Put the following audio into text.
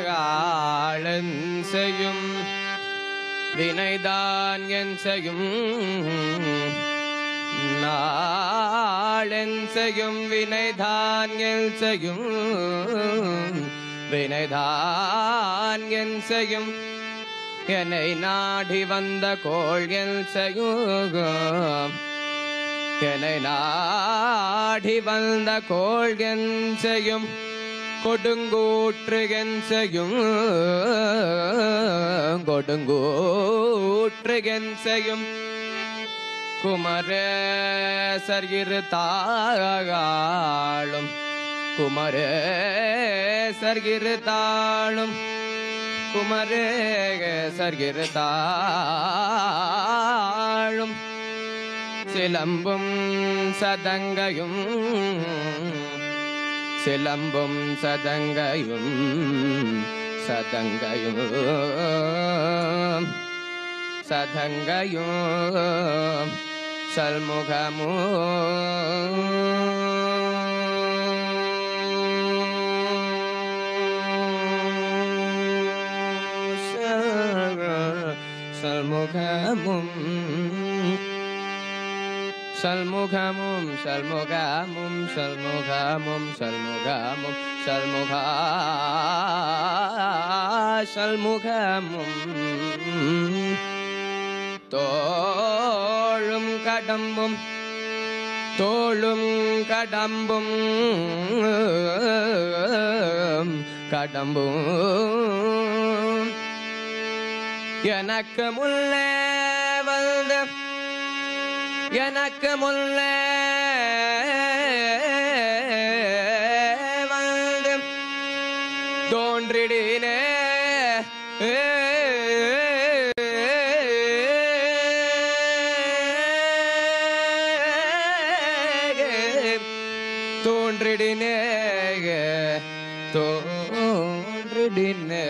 நாளன் செய்யும் வினைதான் என் செய்யும் நாளென் செய்யும் வினைதான் என் செய்யும் வினைதான் என் செய்யும் என்னை நாடி வந்த கோள் என் செய்யும் என்னை நாடி வந்த கோள் என் செய்யும் கொடுங்கூற்று என் செய்யும் கொடுங்கூற்று என் செய்யும் குமரேசர் இரு தாளும் குமரேசர் இரு தாளும் குமரேசர் இரு தாளும் சிலம்பும் சதங்கையும் சிலம்பும் சதங்கையும் சதங்கையும் சதங்கையும் சல்முகமும் சல்முகமும் சல்முகமும் சல்முகமும் சல்முகமும் சல்முகமும் சல்முக சல்முகமும் தோளும் கடம்பும் தோளும் கடம்பும் கடம்பும் எனக்கு முன்னே வந்து எனக்கு முன்னே வந்து தோன்றிடினே தோன்றிடினே தோன்றிடினே